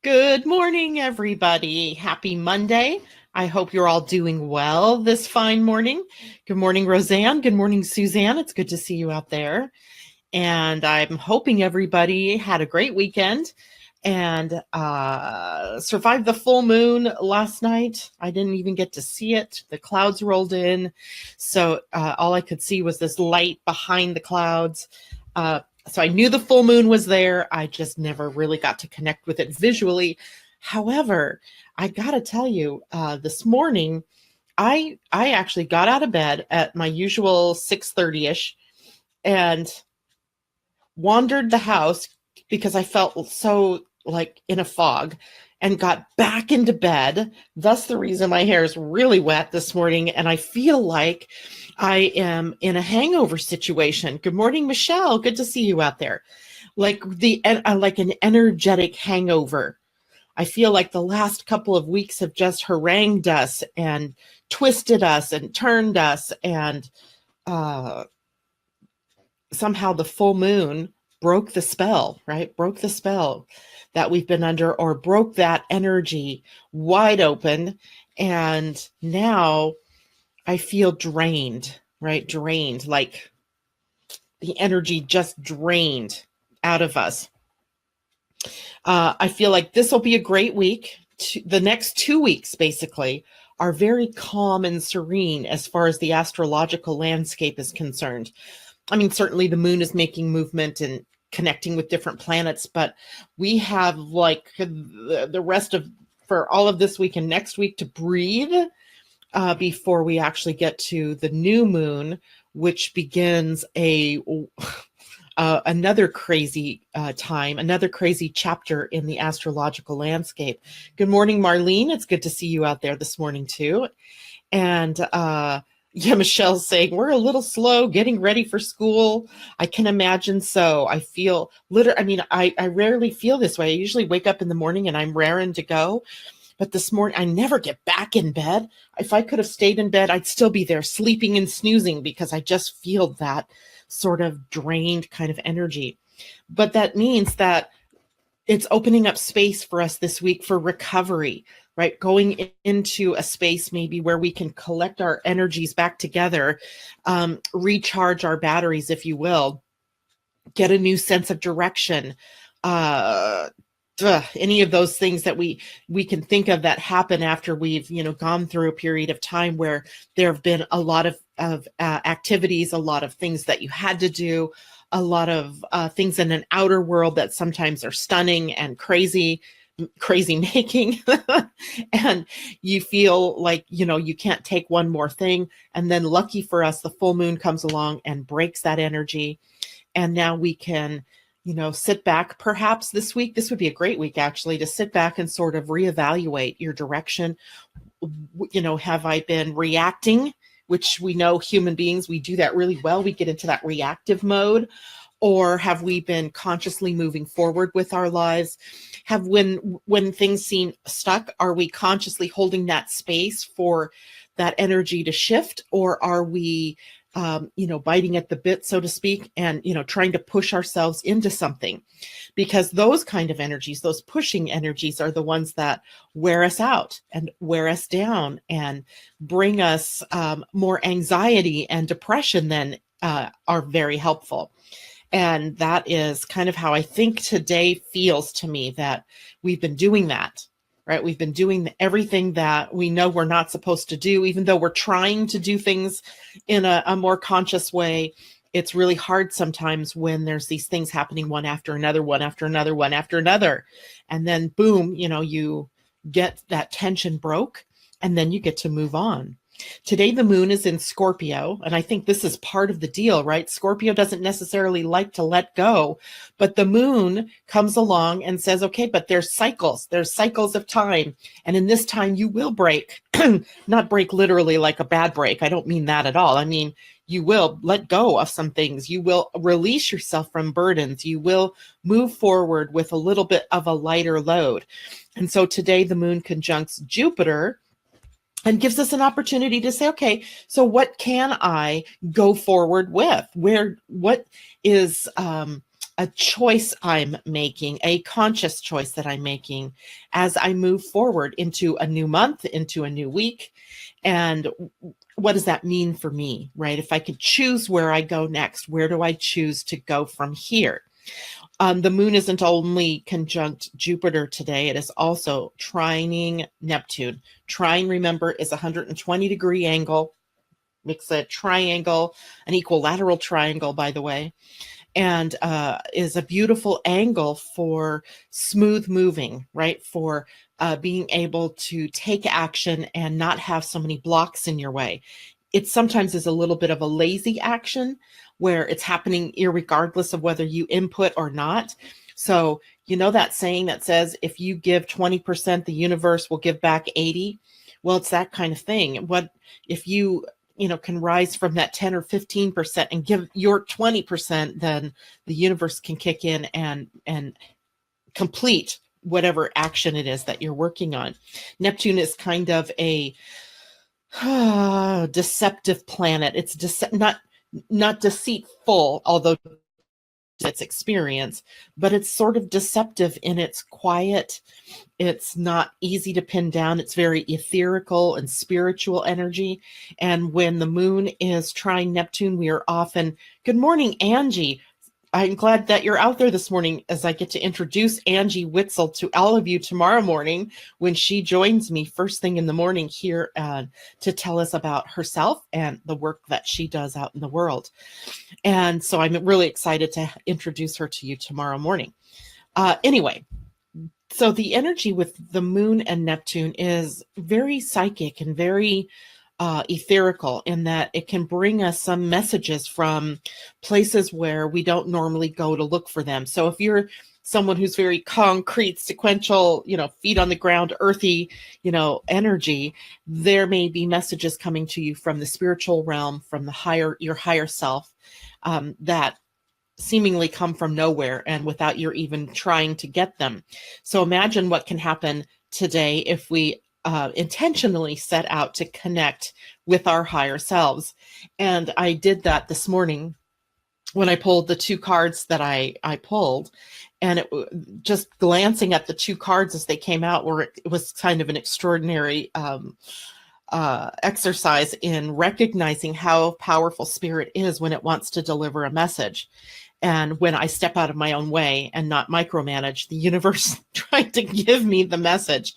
Good morning, everybody. Happy Monday. I hope you're all doing well this fine morning. Good morning, Roseanne. Good morning, Suzanne. It's good to see you out there. And I'm hoping everybody had a great weekend and survived the full moon last night. I didn't even get to see it. The clouds rolled in. So all I could see was this light behind the clouds. So I knew the full moon was there. I just never really got to connect with it visually. However, I got to tell you, this morning, I actually got out of bed at my usual 6:30ish and wandered the house because I felt so like in a fog and got back into bed. Thus, the reason my hair is really wet this morning and I feel like I am in a hangover situation. Good morning, Michelle. Good to see you out there. Like an energetic hangover. I feel like the last couple of weeks have just harangued us and twisted us and turned us, and somehow the full moon broke the spell, right? Broke the spell that we've been under, or broke that energy wide open. And now I feel drained, right? Drained, like the energy just drained out of us. I feel like this will be a great week. The next 2 weeks, basically, are very calm and serene as far as the astrological landscape is concerned. I mean, certainly the moon is making movement and connecting with different planets, but we have like the rest of, for all of this week and next week to breathe before we actually get to the new moon, which begins another crazy time, another crazy chapter in the astrological landscape. Good morning, Marlene. It's good to see you out there this morning too. And yeah, Michelle's saying we're a little slow getting ready for school. I can imagine so. I feel I rarely feel this way. I usually wake up in the morning and I'm raring to go. But this morning, I never get back in bed. If I could have stayed in bed, I'd still be there sleeping and snoozing because I just feel that sort of drained kind of energy. But that means that it's opening up space for us this week for recovery, right? Going into a space maybe where we can collect our energies back together, recharge our batteries, if you will, get a new sense of direction, any of those things that we can think of that happen after we've gone through a period of time where there have been a lot of activities, a lot of things that you had to do, a lot of things in an outer world that sometimes are stunning and crazy making and you feel like you can't take one more thing, and then lucky for us the full moon comes along and breaks that energy, and now we can sit back. Perhaps this week, this would be a great week actually to sit back and sort of reevaluate your direction. Have I been reacting, which we know human beings, we do that really well. We get into that reactive mode. Or have we been consciously moving forward with our lives? When things seem stuck, are we consciously holding that space for that energy to shift? Or are we biting at the bit, so to speak, and, trying to push ourselves into something? Because those kind of energies, those pushing energies, are the ones that wear us out and wear us down and bring us more anxiety and depression than are very helpful. And that is kind of how I think today feels to me, that we've been doing that. Right? We've been doing everything that we know we're not supposed to do, even though we're trying to do things in a more conscious way. It's really hard sometimes when there's these things happening one after another, one after another, one after another. And then boom, you get that tension broke, and then you get to move on. Today, the moon is in Scorpio, and I think this is part of the deal, right? Scorpio doesn't necessarily like to let go, but the moon comes along and says, okay, but there's cycles of time. And in this time, you will break, not break literally like a bad break. I don't mean that at all. I mean, you will let go of some things. You will release yourself from burdens. You will move forward with a little bit of a lighter load. And so today, the moon conjuncts Jupiter, and gives us an opportunity to say, okay, so what can I go forward with? What is a a choice I'm making, a conscious choice that I'm making as I move forward into a new month, into a new week. And what does that mean for me, right? If I could choose where I go next, where do I choose to go from here? The moon isn't only conjunct Jupiter today, it is also trining Neptune. Trine, remember, is a 120-degree angle, makes a triangle, an equilateral triangle, by the way, and is a beautiful angle for smooth moving, right? For being able to take action and not have so many blocks in your way. It sometimes is a little bit of a lazy action where it's happening irregardless of whether you input or not. So, you know that saying that says, if you give 20%, the universe will give back 80. Well, it's that kind of thing. What if you can rise from that 10 or 15% and give your 20%, then the universe can kick in and complete whatever action it is that you're working on. Neptune is kind of a deceptive planet. It's not deceitful, although its experience, but it's sort of deceptive in its quiet. It's not easy to pin down. It's very etherical and spiritual energy. And when the moon is trine Neptune, we are often, good morning, Angie. I'm glad that you're out there this morning as I get to introduce Angie Witzel to all of you tomorrow morning when she joins me first thing in the morning here to tell us about herself and the work that she does out in the world. And so I'm really excited to introduce her to you tomorrow morning. Anyway, so the energy with the moon and Neptune is very psychic and very etherical in that it can bring us some messages from places where we don't normally go to look for them. So if you're someone who's very concrete, sequential, feet on the ground, earthy, energy, there may be messages coming to you from the spiritual realm, from your higher self, that seemingly come from nowhere and without your even trying to get them. So imagine what can happen today if we intentionally set out to connect with our higher selves. And I did that this morning when I pulled the two cards that I pulled, and just glancing at the two cards as they came out, it was kind of an extraordinary exercise in recognizing how powerful spirit is when it wants to deliver a message. And when I step out of my own way and not micromanage, the universe trying to give me the message.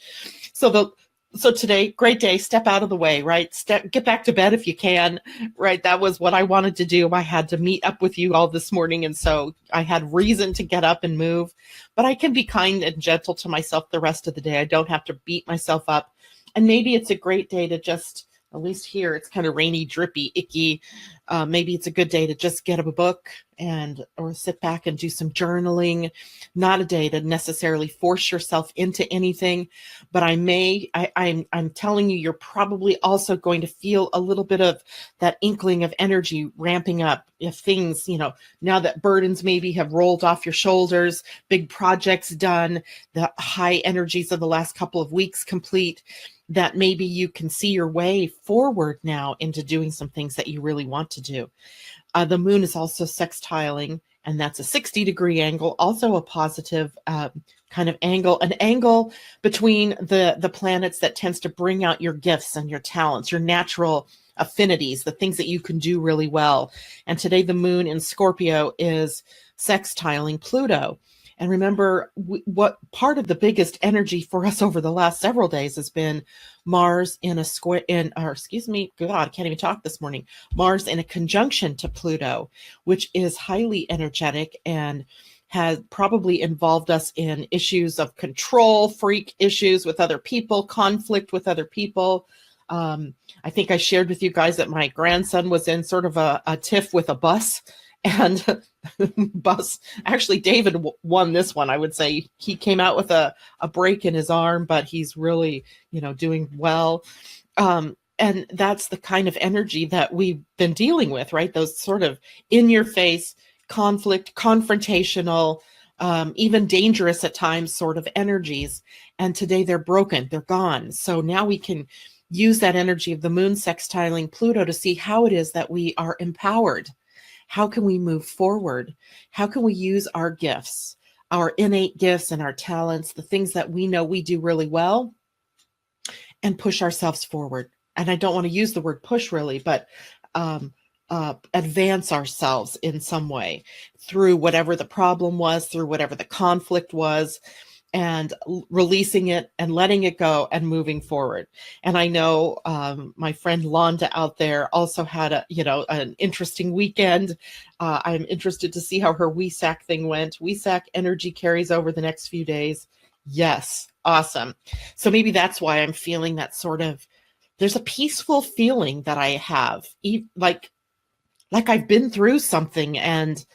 So today, great day, step out of the way, right? Get back to bed if you can, right? That was what I wanted to do. I had to meet up with you all this morning. And so I had reason to get up and move, but I can be kind and gentle to myself the rest of the day. I don't have to beat myself up. And maybe it's a great day to just, at least here, it's kind of rainy, drippy, icky. Maybe it's a good day to just get a book or sit back and do some journaling. Not a day to necessarily force yourself into anything, but I'm telling you, you're probably also going to feel a little bit of that inkling of energy ramping up. If things, now that burdens maybe have rolled off your shoulders, big projects done, the high energies of the last couple of weeks complete, that maybe you can see your way forward now into doing some things that you really want to do. The moon is also sextiling, and that's a 60-degree angle, also a positive kind of angle, an angle between the planets that tends to bring out your gifts and your talents, your natural affinities, the things that you can do really well. And today the moon in Scorpio is sextiling Pluto. And remember, what part of the biggest energy for us over the last several days has been Mars in a God, I can't even talk this morning. Mars in a conjunction to Pluto, which is highly energetic and has probably involved us in issues of control, freak issues with other people, conflict with other people. I think I shared with you guys that my grandson was in sort of a tiff with a bus. And actually, David won this one. I would say he came out with a break in his arm, but he's really, doing well. And that's the kind of energy that we've been dealing with, right? Those sort of in your face, conflict, confrontational, even dangerous at times sort of energies. And today they're broken, they're gone. So now we can use that energy of the moon sextiling Pluto to see how it is that we are empowered. How can we move forward? How can we use our gifts, our innate gifts and our talents, the things that we know we do really well, and push ourselves forward? And I don't want to use the word push really, but um, advance ourselves in some way through whatever the problem was, through whatever the conflict was, and releasing it and letting it go and moving forward. And I know my friend Londa out there also had an interesting weekend. I'm interested to see how her WESAC thing went. WESAC energy carries over the next few days. Yes, awesome. So maybe that's why I'm feeling that sort of, there's a peaceful feeling that I have, like I've been through something, and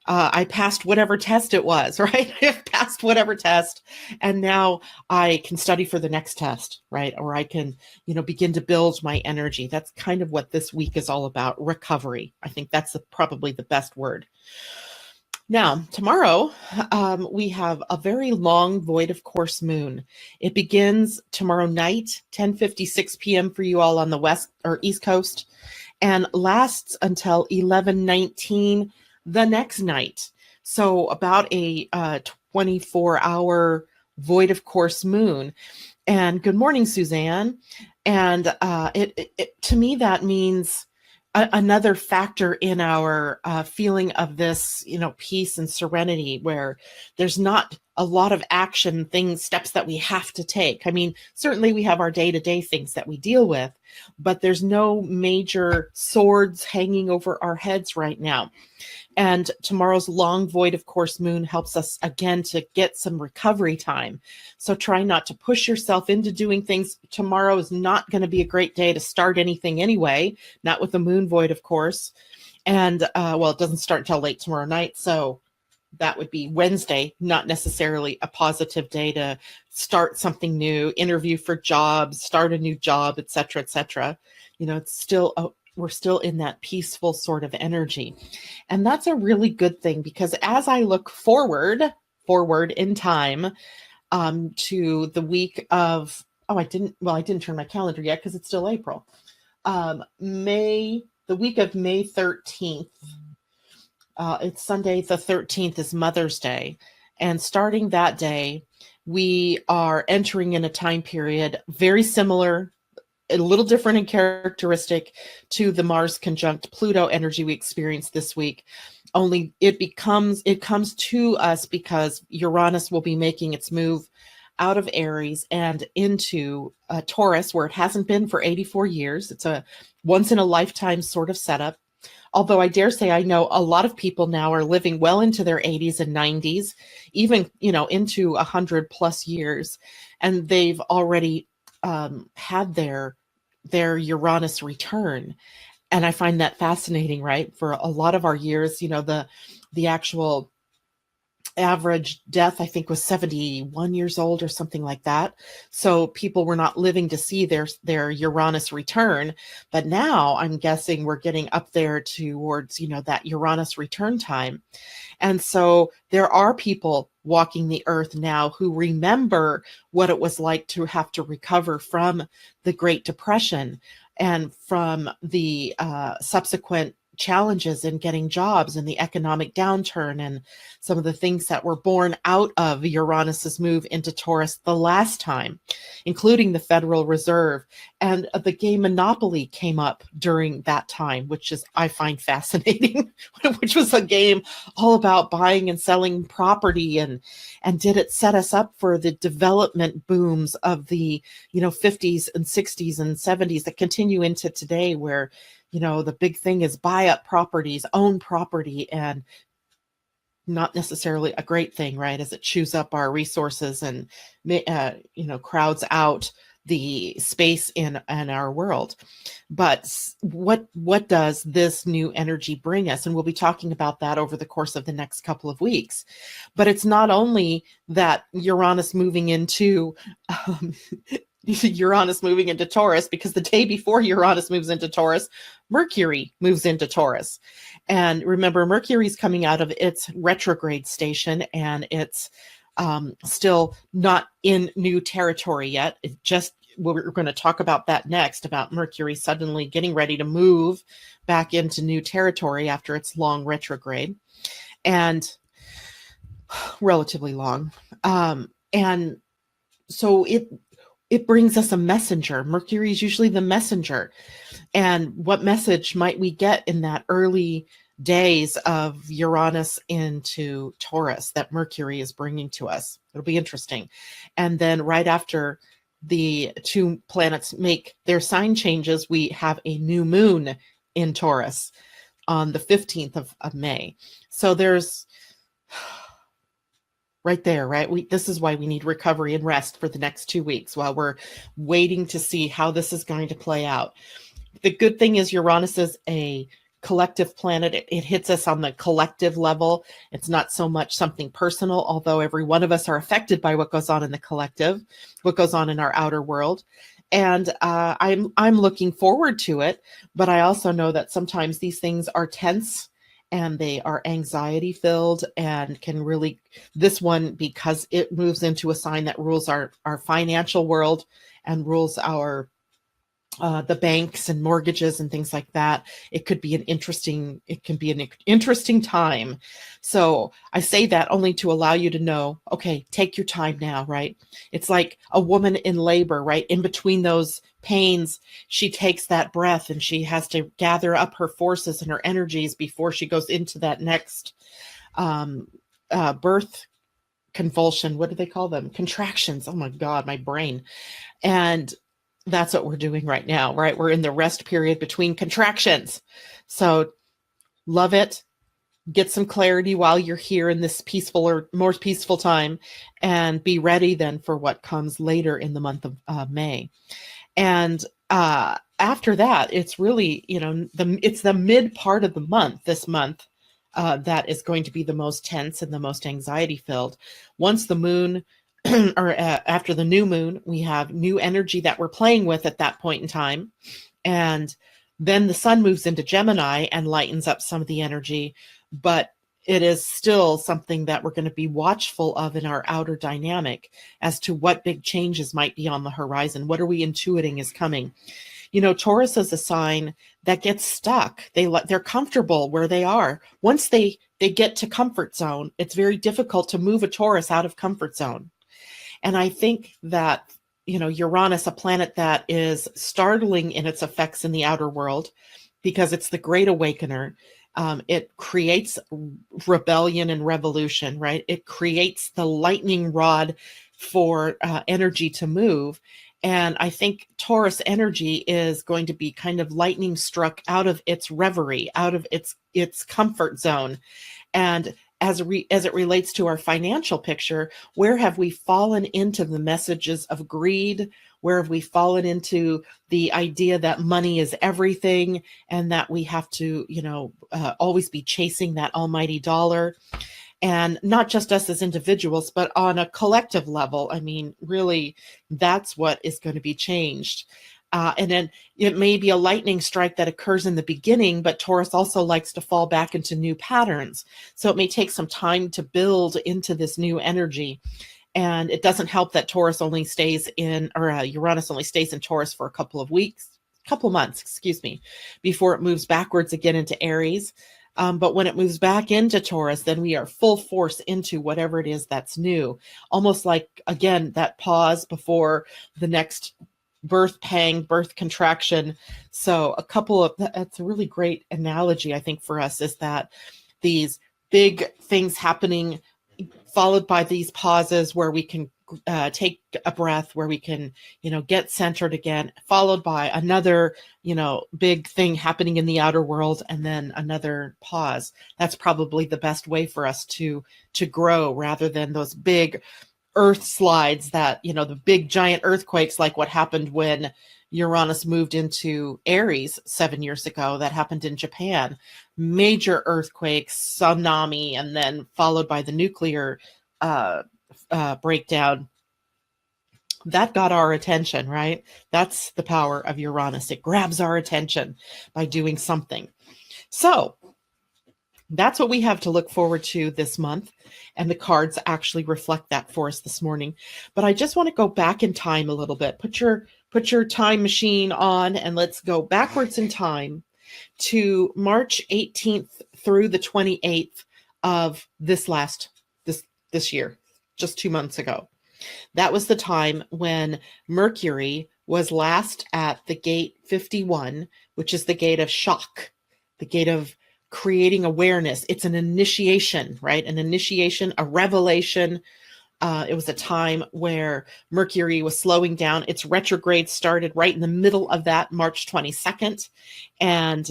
I passed whatever test it was, right? I've passed whatever test, and now I can study for the next test, right? Or I can, begin to build my energy. That's kind of what this week is all about, recovery. I think that's probably the best word. Now, tomorrow, we have a very long void of course moon. It begins tomorrow night, 10:56 p.m. for you all on the west or east coast, and lasts until 11:19 the next night. So about a 24-hour void of course moon. And good morning, Suzanne. And it to me, that means another factor in our feeling of this, peace and serenity, where there's not a lot of action steps that we have to take. I mean, certainly we have our day-to-day things that we deal with, but there's no major swords hanging over our heads right now. And tomorrow's long void of course moon helps us again to get some recovery time. So try not to push yourself into doing things. Tomorrow is not going to be a great day to start anything anyway, not with the moon void, of course. And it doesn't start until late tomorrow night. So that would be Wednesday, not necessarily a positive day to start something new, interview for jobs, start a new job, et cetera, et cetera. It's still we're still in that peaceful sort of energy. And that's a really good thing, because as I look forward in time to the week of, I didn't turn my calendar yet because it's still April. The week of May 13th, it's Sunday the 13th is Mother's Day. And starting that day, we are entering in a time period very similar, a little different in characteristic to the Mars conjunct Pluto energy we experienced this week. Only it comes to us because Uranus will be making its move out of Aries and into Taurus, where it hasn't been for 84 years. It's a once in a lifetime sort of setup. Although I dare say I know a lot of people now are living well into their 80s and 90s, even, into 100 plus years, and they've already had their Uranus return. And I find that fascinating, right? For a lot of our years, the actual average death, I think, was 71 years old or something like that. So people were not living to see their Uranus return. But now I'm guessing we're getting up there towards, that Uranus return time. And so there are people walking the earth now who remember what it was like to have to recover from the Great Depression and from the subsequent challenges in getting jobs and the economic downturn and some of the things that were born out of Uranus's move into Taurus the last time, including the Federal Reserve. And the game Monopoly came up during that time, which I find fascinating, which was a game all about buying and selling property, and did it set us up for the development booms of the 50s and 60s and 70s that continue into today, where the big thing is buy up properties, own property, and not necessarily a great thing, right? As it chews up our resources and, crowds out the space in our world. But what does this new energy bring us? And we'll be talking about that over the course of the next couple of weeks. But it's not only that Uranus moving into Taurus, because the day before Uranus moves into Taurus, Mercury moves into Taurus. And remember, Mercury's coming out of its retrograde station, and it's still not in new territory yet. It just we're going to talk about that next, about Mercury suddenly getting ready to move back into new territory after its long retrograde, and relatively long. And so it brings us a messenger. Mercury is usually the messenger. And what message might we get in that early days of Uranus into Taurus that Mercury is bringing to us? It'll be interesting. And then right after the two planets make their sign changes, we have a new moon in Taurus on the 15th of May. So there's right there, right? This is why we need recovery and rest for the next 2 weeks while we're waiting to see how this is going to play out. The good thing is Uranus is a collective planet. It hits us on the collective level. It's not so much something personal, although every one of us are affected by what goes on in the collective, what goes on in our outer world. And I'm looking forward to it, but I also know that sometimes these things are tense and they are anxiety filled and can really, this one, because it moves into a sign that rules our financial world and rules our the banks and mortgages and things like that. It can be an interesting time. So I say that only to allow you to know, okay, take your time now, right? It's like a woman in labor, right? In between those pains, she takes that breath and she has to gather up her forces and her energies before she goes into that next birth convulsion. What do they call them? Contractions. Oh my God, my brain. And that's what we're doing right now, right? We're in the rest period between contractions. So love it. Get some clarity while you're here in this peaceful or more peaceful time, and be ready then for what comes later in the month of May. And after that, it's really, it's the mid part of the month, this month, that is going to be the most tense and the most anxiety filled. Once the moon or after the new moon, we have new energy that we're playing with at that point in time. And then the sun moves into Gemini and lightens up some of the energy, but it is still something that we're going to be watchful of in our outer dynamic as to what big changes might be on the horizon. What are we intuiting is coming? Taurus is a sign that gets stuck. They're comfortable where they are. Once they get to comfort zone, it's very difficult to move a Taurus out of comfort zone. And I think that, Uranus, a planet that is startling in its effects in the outer world, because it's the great awakener. It creates rebellion and revolution, right? It creates the lightning rod for energy to move. And I think Taurus energy is going to be kind of lightning struck out of its reverie, out of its comfort zone. And as it relates to our financial picture, where have we fallen into the messages of greed? Where have we fallen into the idea that money is everything and that we have to, always be chasing that almighty dollar? And not just us as individuals, but on a collective level. I mean, really, that's what is going to be changed. And then it may be a lightning strike that occurs in the beginning, but Taurus also likes to fall back into new patterns. So it may take some time to build into this new energy. And it doesn't help that Uranus only stays in Taurus for a couple of months, before it moves backwards again into Aries. But when it moves back into Taurus, then we are full force into whatever it is that's new. Almost like, again, that pause before the next birth pang, birth contraction. So that's a really great analogy, I think, for us, is that these big things happening followed by these pauses where we can take a breath, where we can, get centered again, followed by another, big thing happening in the outer world, and then another pause. That's probably the best way for us to grow, rather than those big earth slides that, the big giant earthquakes, like what happened when Uranus moved into Aries 7 years ago. That happened in Japan. Major earthquakes, tsunami, and then followed by the nuclear breakdown. That got our attention, right? That's the power of Uranus. It grabs our attention by doing something. So that's what we have to look forward to this month. And the cards actually reflect that for us this morning. But I just want to go back in time a little bit. Put put your time machine on and let's go backwards in time to March 18th through the 28th of this year, just 2 months ago. That was the time when Mercury was last at the gate 51, which is the gate of shock, the gate of creating awareness. It's an initiation, right? An initiation, a revelation. It was a time where Mercury was slowing down. Its retrograde started right in the middle of that, March 22nd. And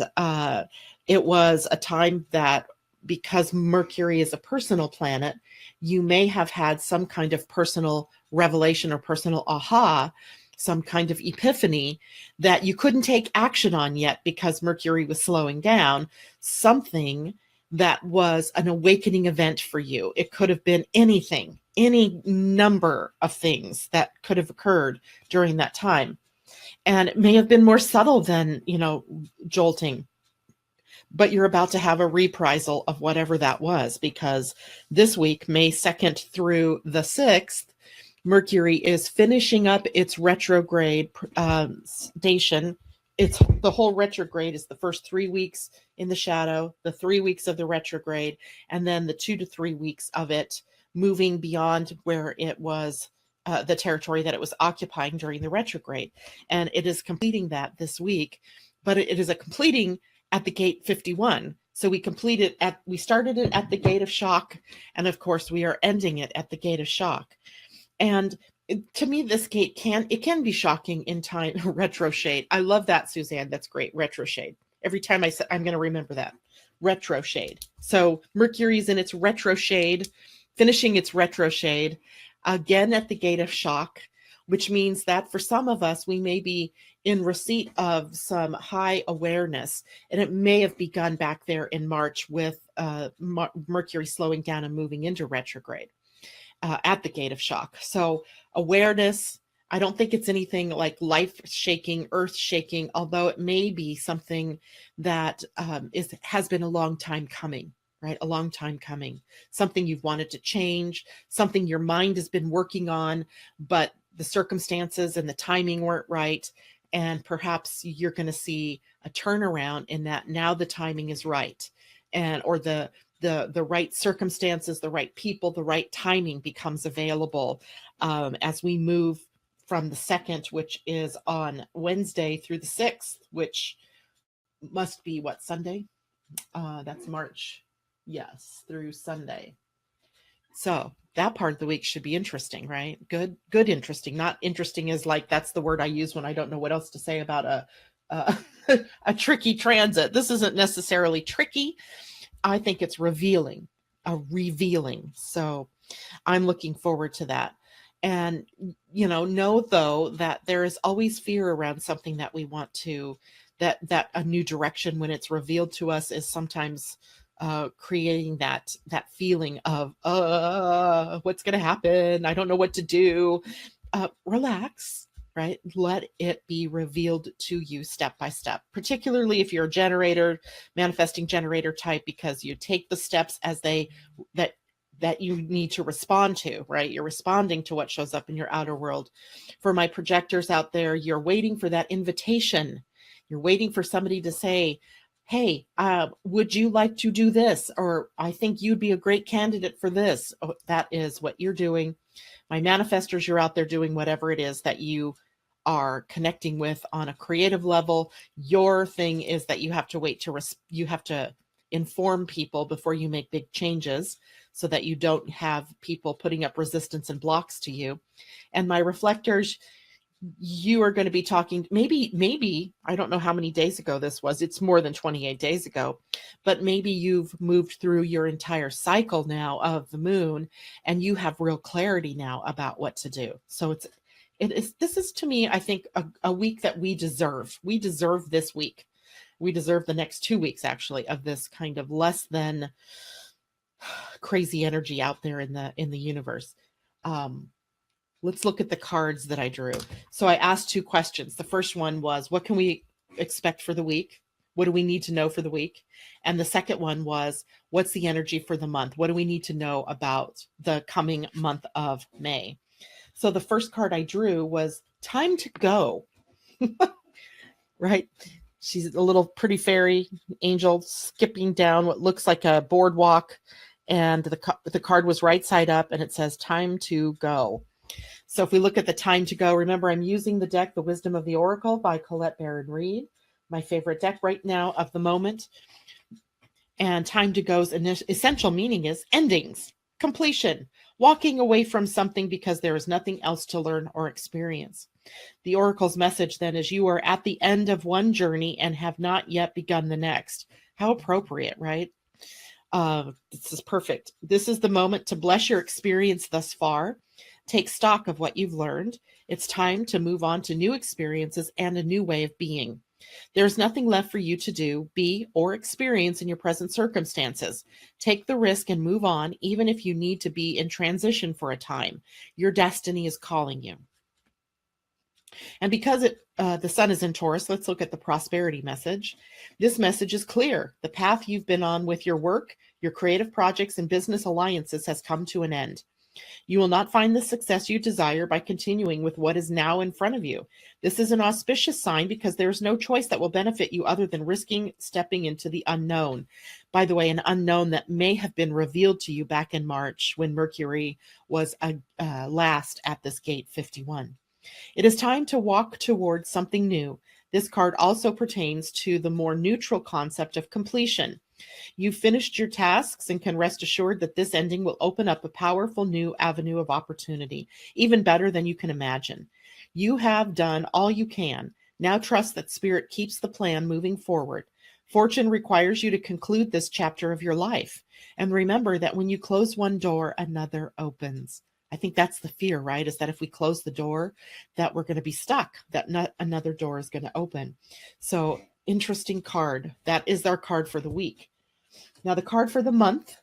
it was a time that, because Mercury is a personal planet, you may have had some kind of personal revelation or personal aha, some kind of epiphany that you couldn't take action on yet because Mercury was slowing down, something that was an awakening event for you. It could have been anything, any number of things that could have occurred during that time. And it may have been more subtle than, jolting. But you're about to have a reprisal of whatever that was, because this week, May 2nd through the 6th, Mercury is finishing up its retrograde station. It's the whole retrograde is the first 3 weeks in the shadow, the 3 weeks of the retrograde, and then the 2 to 3 weeks of it moving beyond where it was, the territory that it was occupying during the retrograde. And it is completing that this week, but it is a completing at the gate 51. So we started it at the gate of shock. And of course we are ending it at the gate of shock. And to me, this gate can be shocking in time. Retro shade. I love that, Suzanne. That's great. Retro shade. Every time I say, I'm going to remember that. Retro shade. So Mercury's in its retro shade, finishing its retro shade again at the gate of shock, which means that for some of us, we may be in receipt of some high awareness. And it may have begun back there in March with Mercury slowing down and moving into retrograde at the gate of shock. So awareness, I don't think it's anything like life shaking, earth shaking, although it may be something that has been a long time coming. Right? A long time coming, something you've wanted to change, something your mind has been working on, but the circumstances and the timing weren't right. And perhaps you're going to see a turnaround in that now the timing is right. Or the right circumstances, the right people, the right timing becomes available as we move from the 2nd, which is on Wednesday, through the 6th, which must be what, Sunday? That's March. Yes, through Sunday. So that part of the week should be interesting, right? Good, interesting. Not interesting is like, that's the word I use when I don't know what else to say about a tricky transit. This isn't necessarily tricky. I think it's revealing. So I'm looking forward to that. And, know though that there is always fear around something that we want to, that a new direction, when it's revealed to us, is sometimes creating that feeling of what's going to happen, I don't know what to do. Relax, right? Let it be revealed to you step by step, particularly if you're a generator, manifesting generator type, because you take the steps as that you need to respond to, right? You're responding to what shows up in your outer world. For my projectors out there, you're waiting for that invitation. You're waiting for somebody to say, hey, would you like to do this? Or I think you'd be a great candidate for this. Oh, that is what you're doing. My manifestors, you're out there doing whatever it is that you are connecting with on a creative level. Your thing is that you have to wait you have to inform people before you make big changes, so that you don't have people putting up resistance and blocks to you. And my reflectors, you are going to be talking, maybe, I don't know how many days ago this was. It's more than 28 days ago, but maybe you've moved through your entire cycle now of the moon and you have real clarity now about what to do. So this is to me, I think, a week that we deserve. We deserve this week. We deserve the next 2 weeks, actually, of this kind of less than crazy energy out there in the universe. Let's look at the cards that I drew. So I asked 2 questions. The first one was, what can we expect for the week? What do we need to know for the week? And the second one was, what's the energy for the month? What do we need to know about the coming month of May? So the first card I drew was time to go. right? She's a little pretty fairy angel skipping down what looks like a boardwalk, and the card was right side up, and it says time to go. So if we look at the time to go, remember I'm using the deck, The Wisdom of the Oracle by Colette Baron Reed, my favorite deck right now of the moment. And time to go's essential meaning is endings, completion, walking away from something because there is nothing else to learn or experience. The oracle's message then is you are at the end of one journey and have not yet begun the next. How appropriate, right? This is perfect. This is the moment to bless your experience thus far. Take stock of what you've learned. It's time to move on to new experiences and a new way of being. There's nothing left for you to do, be, or experience in your present circumstances. Take the risk and move on, even if you need to be in transition for a time. Your destiny is calling you. And because the sun is in Taurus, let's look at the prosperity message. This message is clear. The path you've been on with your work, your creative projects, and business alliances has come to an end. You will not find the success you desire by continuing with what is now in front of you. This is an auspicious sign because there is no choice that will benefit you other than risking stepping into the unknown. By the way, an unknown that may have been revealed to you back in March when Mercury was last at this gate 51. It is time to walk towards something new. This card also pertains to the more neutral concept of completion. You've finished your tasks and can rest assured that this ending will open up a powerful new avenue of opportunity, even better than you can imagine. You have done all you can. Now trust that Spirit keeps the plan moving forward. Fortune requires you to conclude this chapter of your life. And remember that when you close one door, another opens. I think that's the fear, right? Is that if we close the door, that we're going to be stuck, that not another door is going to open. So interesting card. That is our card for the week. Now the card for the month.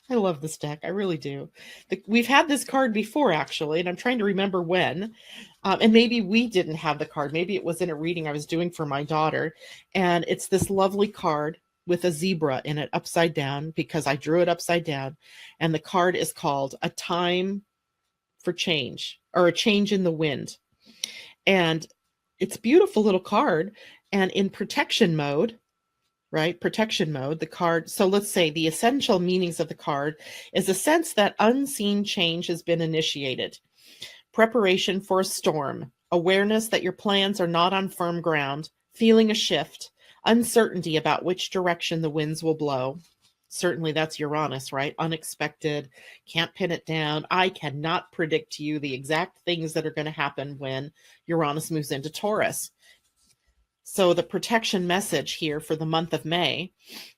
I love this deck. I really do. We've had this card before, actually, and I'm trying to remember when. And maybe we didn't have the card. Maybe it was in a reading I was doing for my daughter. And it's this lovely card with a zebra in it upside down because I drew it upside down. And the card is called A Time for Change, or A Change in the Wind. And it's a beautiful little card. And in protection mode, right? Protection mode, the card. So let's say the essential meanings of the card is a sense that unseen change has been initiated. Preparation for a storm, awareness that your plans are not on firm ground, feeling a shift, uncertainty about which direction the winds will blow. Certainly that's Uranus, right? Unexpected, can't pin it down. I cannot predict to you the exact things that are going to happen when Uranus moves into Taurus. So the protection message here for the month of May,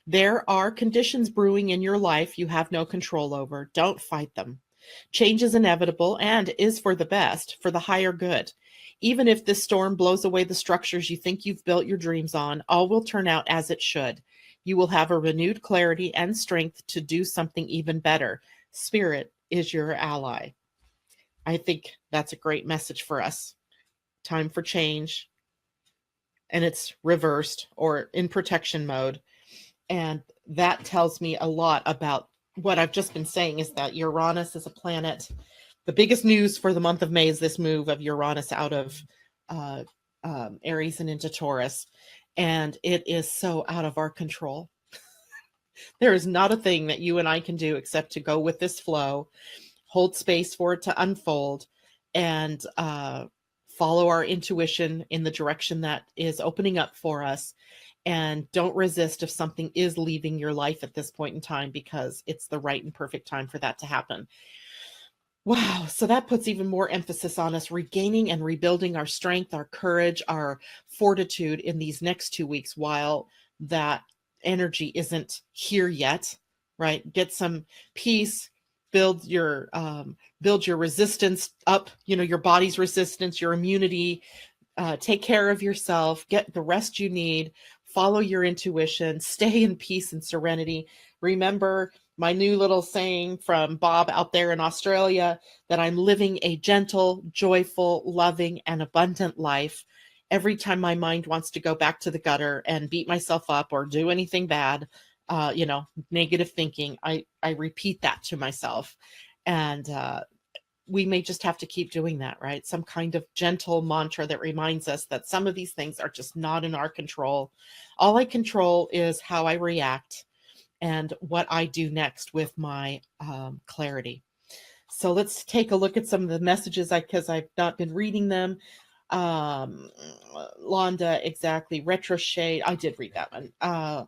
there are conditions brewing in your life you have no control over. Don't fight them. Change is inevitable and is for the best, for the higher good. Even if this storm blows away the structures you think you've built your dreams on, all will turn out as it should. You will have a renewed clarity and strength to do something even better. Spirit is your ally. I think that's a great message for us. Time for change. And it's reversed or in protection mode. And that tells me a lot about what I've just been saying, is that Uranus is a planet. The biggest news for the month of May is this move of Uranus out of Aries and into Taurus. And it is so out of our control. There is not a thing that you and I can do except to go with this flow, hold space for it to unfold, and follow our intuition in the direction that is opening up for us. And don't resist if something is leaving your life at this point in time, because it's the right and perfect time for that to happen. Wow. So that puts even more emphasis on us regaining and rebuilding our strength, our courage, our fortitude in these next 2 weeks while that energy isn't here yet, right? Get some peace, build your resistance up, your body's resistance, your immunity, take care of yourself, get the rest you need, follow your intuition, stay in peace and serenity. Remember my new little saying from Bob out there in Australia, that I'm living a gentle, joyful, loving, and abundant life. Every time my mind wants to go back to the gutter and beat myself up or do anything bad, negative thinking, I repeat that to myself. And we may just have to keep doing that, right? Some kind of gentle mantra that reminds us that some of these things are just not in our control. All I control is how I react and what I do next with my clarity. So let's take a look at some of the messages because I've not been reading them. Londa, exactly. Retro Shade. I did read that one.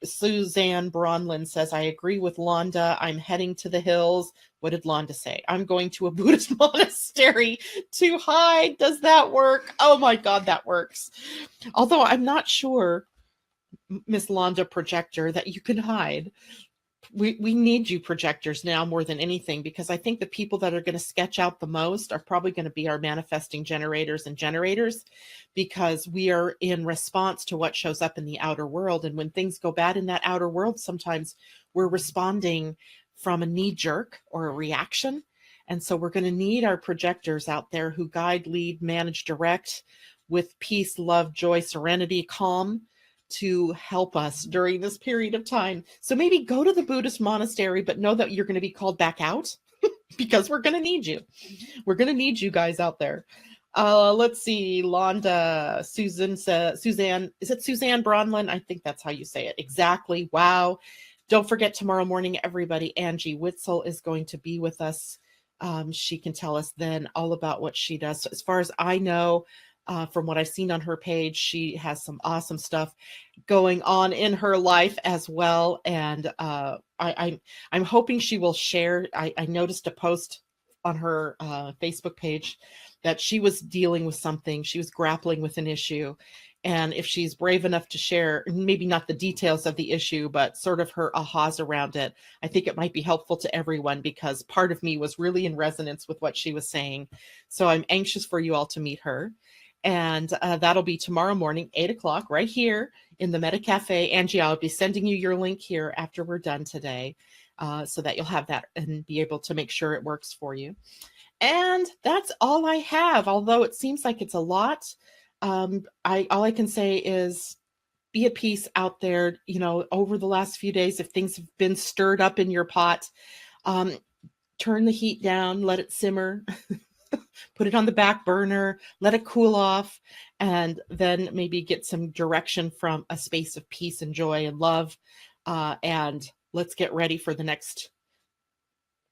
Suzanne Bronlin says, I agree with Londa. I'm heading to the hills. What did Londa say? I'm going to a Buddhist monastery to hide. Does that work? Oh my God, that works. Although I'm not sure, Miss Londa Projector, that you can hide. We need you projectors now more than anything, because I think the people that are going to sketch out the most are probably going to be our manifesting generators and generators, because we are in response to what shows up in the outer world. And when things go bad in that outer world, sometimes we're responding from a knee jerk or a reaction. And so we're going to need our projectors out there who guide, lead, manage, direct with peace, love, joy, serenity, calm, to help us during this period of time. So maybe go to the Buddhist monastery, but know that you're going to be called back out because we're going to need you. We're going to need you guys out there. Let's see. Londa, Suzanne, is it Suzanne Bronlin? I think that's how you say it. Exactly. Wow. Don't forget tomorrow morning, everybody, Angie Witzel is going to be with us. She can tell us then all about what she does. So as far as I know, from what I've seen on her page, she has some awesome stuff going on in her life as well. And I'm hoping she will share. I noticed a post on her Facebook page that she was dealing with something. She was grappling with an issue. And if she's brave enough to share, maybe not the details of the issue, but sort of her ahas around it, I think it might be helpful to everyone, because part of me was really in resonance with what she was saying. So I'm anxious for you all to meet her. And that'll be tomorrow morning, 8 o'clock, right here in the Meta Cafe. Angie, I'll be sending you your link here after we're done today, so that you'll have that and be able to make sure it works for you. And that's all I have, although it seems like it's a lot. All I can say is be at peace out there. You know, over the last few days, if things have been stirred up in your pot, turn the heat down, let it simmer. Put it on the back burner, let it cool off, and then maybe get some direction from a space of peace and joy and love. And let's get ready for the next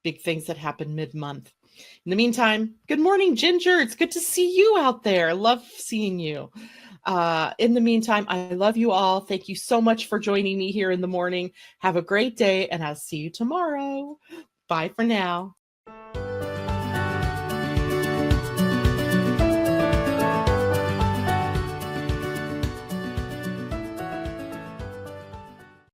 big things that happen mid-month. In the meantime, good morning, Ginger. It's good to see you out there. I love seeing you. In the meantime, I love you all. Thank you so much for joining me here in the morning. Have a great day, and I'll see you tomorrow. Bye for now.